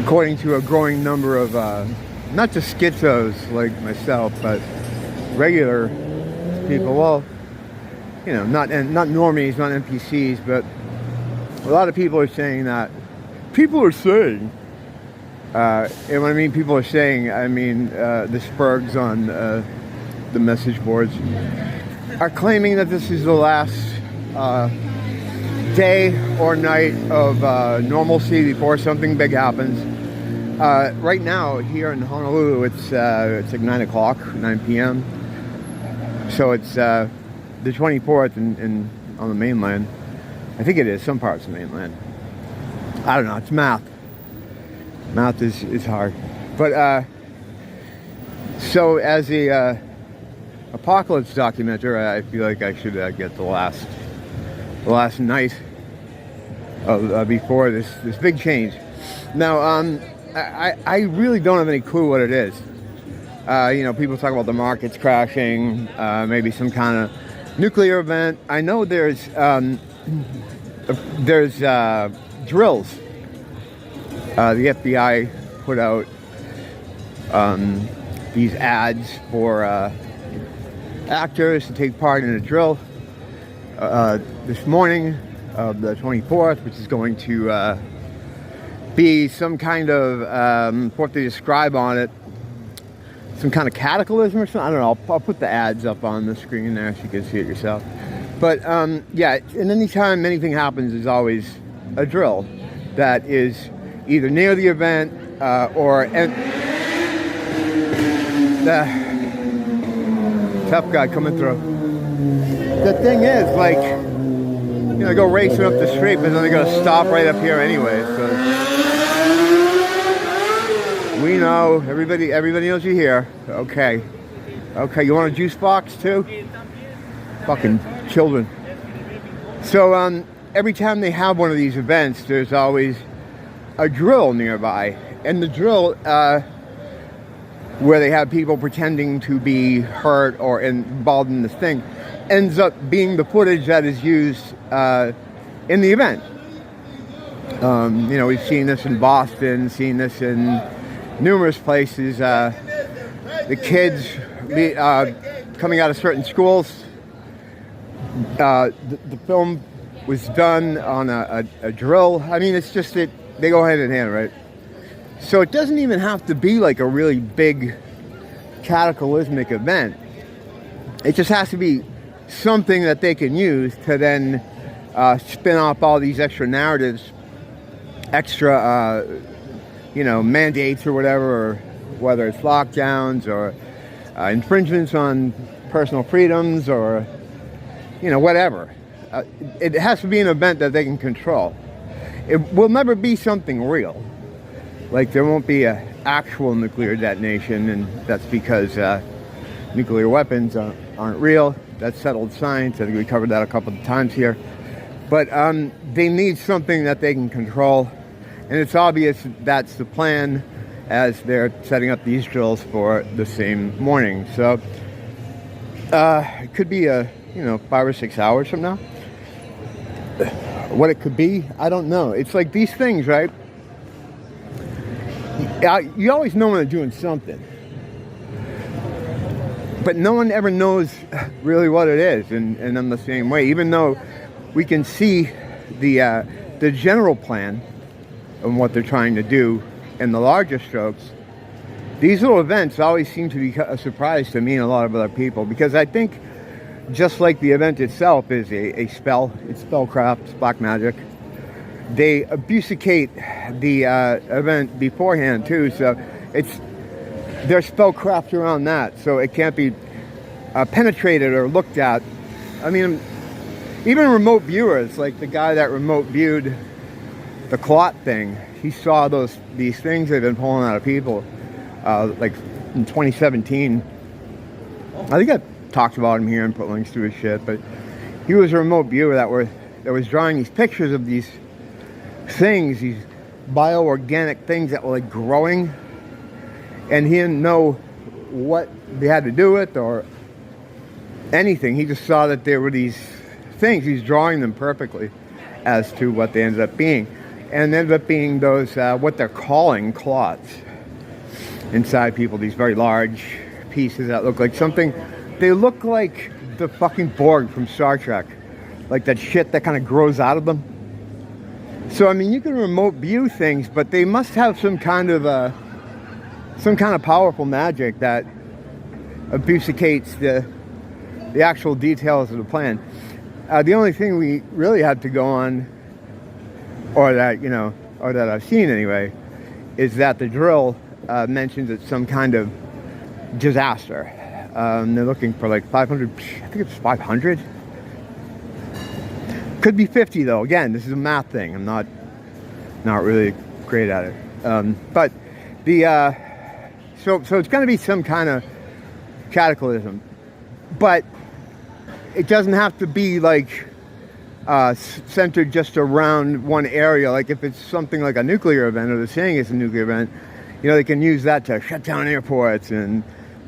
according to a growing number of not just schizos like myself, but regular people. Well, you know, not normies, not NPCs, but a lot of people are saying that. People are saying, and when I mean people are saying, I mean the Spurgs on the message boards are claiming that this is the last day or night of normalcy before something big happens. Right now, here in Honolulu, it's like 9 o'clock, 9 p.m. So it's the 24th on the mainland. I think it is, some parts of the mainland. I don't know, it's math. Math is hard. But, so as a apocalypse documenter, I feel like I should get the last night of before this big change. Now, I really don't have any clue what it is. You know, people talk about the markets crashing, maybe some kind of nuclear event. I know there's drills. The FBI put out these ads for actors to take part in a drill this morning of the 24th, which is going to be some kind of what they describe on it, some kind of cataclysm or something. I don't know. I'll put the ads up on the screen there so you can see it yourself. But yeah, and anytime anything happens, there's always a drill that is either near the event or the tough guy coming through. The thing is, like, you know, go racing up the street, but then they're gonna stop right up here anyway. So we know, everybody knows you're here. Okay, you want a juice box too? Fucking children. So every time they have one of these events, there's always a drill nearby, and the drill where they have people pretending to be hurt or involved in this thing ends up being the footage that is used in the event. You know, we've seen this in Boston, seen this in numerous places. The kids coming out of certain schools. The film was done on a drill. I mean, it's just that they go hand in hand, right? So it doesn't even have to be like a really big cataclysmic event. It just has to be something that they can use to then spin off all these extra narratives, extra, you know, mandates or whatever, or whether it's lockdowns or infringements on personal freedoms or, you know, whatever. It has to be an event that they can control. It will never be something real. Like, there won't be an actual nuclear detonation, and that's because nuclear weapons aren't real. That's settled science. I think we covered that a couple of times here. But they need something that they can control, and it's obvious that's the plan as they're setting up these drills for the same morning. So it could be you know, 5 or 6 hours from now. What it could be, I don't know. It's like these things, right? You always know when they're doing something, but no one ever knows really what it is. And I'm the same way. Even though we can see the general plan of what they're trying to do in the larger strokes, these little events always seem to be a surprise to me and a lot of other people, because I think, just like the event itself is a spell, it's spellcraft, it's black magic. They obfuscate the event beforehand too, so there's spellcraft around that, so it can't be penetrated or looked at. I mean, even remote viewers, like the guy that remote viewed the clot thing, he saw these things they've been pulling out of people, like in 2017. I think I talked about him here and put links to his shit, but he was a remote viewer that was drawing these pictures of these things, these bioorganic things that were like growing, and he didn't know what they had to do with or anything. He just saw that there were these things. He's drawing them perfectly as to what they ended up being. and ended up being those, what they're calling clots inside people, these very large pieces that look like something. They look like the fucking Borg from Star Trek, like that shit that kind of grows out of them. So I mean, you can remote view things, but they must have some kind of powerful magic that obfuscates the actual details of the plan. The only thing we really had to go on, or that I've seen anyway, is that the drill mentions it's some kind of disaster. They're looking for like 500. I think it's 500. Could be 50 though. Again, this is a math thing. I'm not really great at it. But the so it's going to be some kind of cataclysm, but it doesn't have to be like centered just around one area. Like if it's something like a nuclear event, or they're saying it's a nuclear event, they can use that to shut down airports and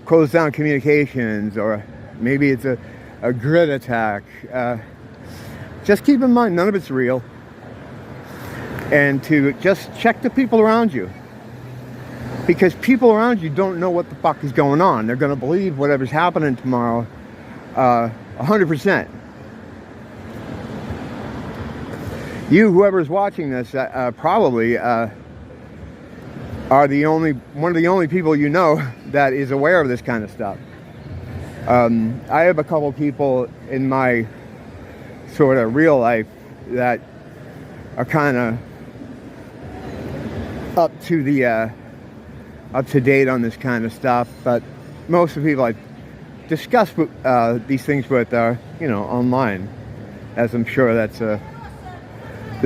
close down communications, or maybe it's a grid attack. Just keep in mind, none of it's real. And to just check the people around you. Because people around you don't know what the fuck is going on. They're going to believe whatever's happening tomorrow 100%. You, whoever's watching this, probably are one of the only people you know that is aware of this kind of stuff. I have a couple people in my sort of real life that are kind of up to date on this kind of stuff, but most of the people I discuss these things with are, online, as I'm sure that's the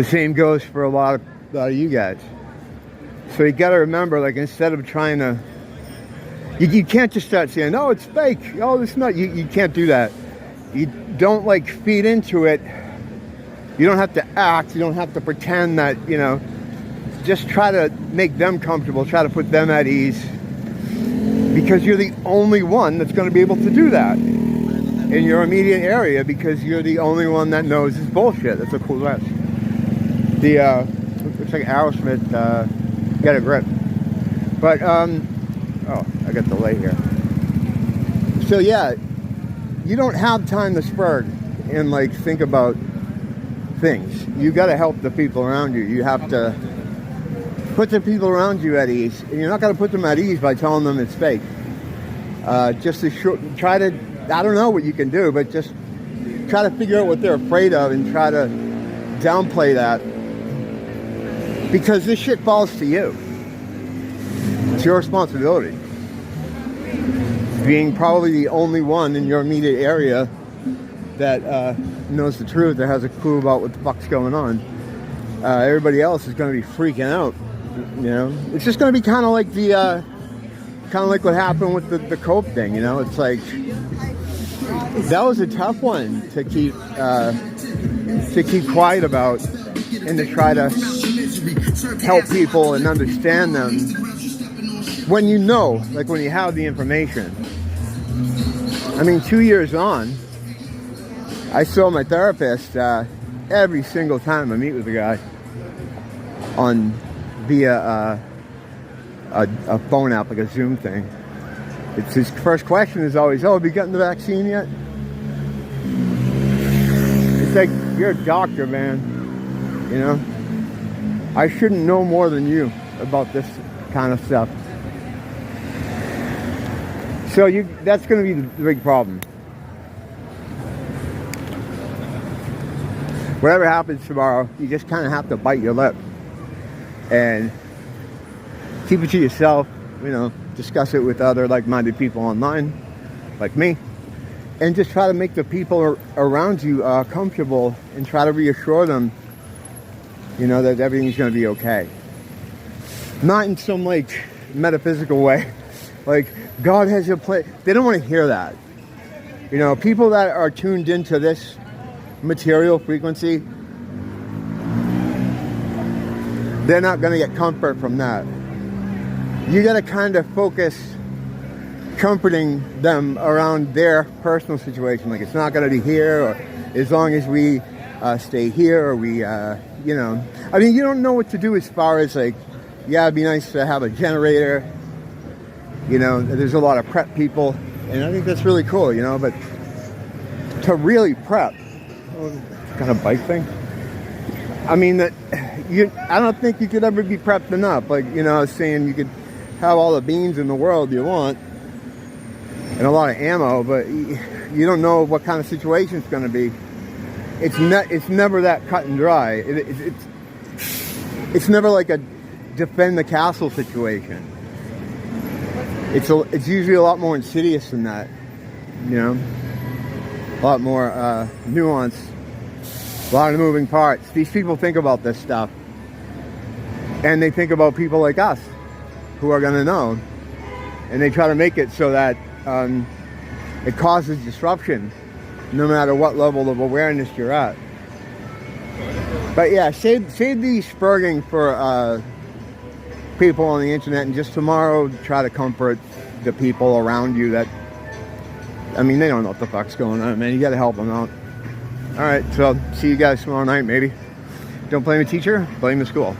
same goes for a lot of you guys. So you got to remember, like, instead of trying to, you can't just start saying, "Oh, it's fake. Oh, it's not." You can't do that. You don't like feed into it. You don't have to act. You don't have to pretend that, just try to make them comfortable. Try to put them at ease, because you're the only one that's going to be able to do that in your immediate area, because you're the only one that knows this bullshit. That's a cool rest. Looks like Aerosmith, Get a Grip. But, oh, I got the light here. So yeah, you don't have time to spurg and like think about things. You got to help the people around you. You have to put the people around you at ease, and you're not going to put them at ease by telling them it's fake. Just to try to, I don't know what you can do, but just try to figure out what they're afraid of and try to downplay that, because this shit falls to you. It's your responsibility. Being probably the only one in your immediate area that knows the truth, that has a clue about what the fuck's going on. Everybody else is going to be freaking out. It's just going to be kind of like what happened with the cope thing. It's like, that was a tough one to keep quiet about, and to try to help people and understand them when when you have the information. I mean, 2 years on, I saw my therapist every single time I meet with a guy via a phone app, like a Zoom thing. It's his first question is always, "Oh, have you gotten the vaccine yet?" It's like, you're a doctor, man. I shouldn't know more than you about this kind of stuff. So that's going to be the big problem. Whatever happens tomorrow, you just kind of have to bite your lip and keep it to yourself. Discuss it with other like-minded people online, like me, and just try to make the people around you comfortable, and try to reassure them, that everything's going to be okay. Not in some like metaphysical way, like God has a plan. They don't want to hear that. People that are tuned into this material frequency, they're not going to get comfort from that. You got to kind of focus comforting them around their personal situation. Like, it's not going to be here, or as long as we stay here, or we, you know, I mean, you don't know what to do as far as like, yeah, it'd be nice to have a generator. You know, there's a lot of prep people, and I think that's really cool, you know, but to really prep, kind of bike thing. I mean, I don't think you could ever be prepped enough. Like, you know, I was saying you could have all the beans in the world you want and a lot of ammo, but you don't know what kind of situation it's going to be. It's never that cut and dry. It's never like a defend the castle situation. It's usually a lot more insidious than that, you know, a lot more nuanced, a lot of moving parts. These people think about this stuff, and they think about people like us who are going to know, and they try to make it so that it causes disruption no matter what level of awareness you're at. But yeah, save the spurging for people on the internet, and just tomorrow try to comfort the people around you that, I mean, they don't know what the fuck's going on, man. You gotta help them out. Alright, so see you guys tomorrow night, maybe. Don't blame the teacher, blame the school.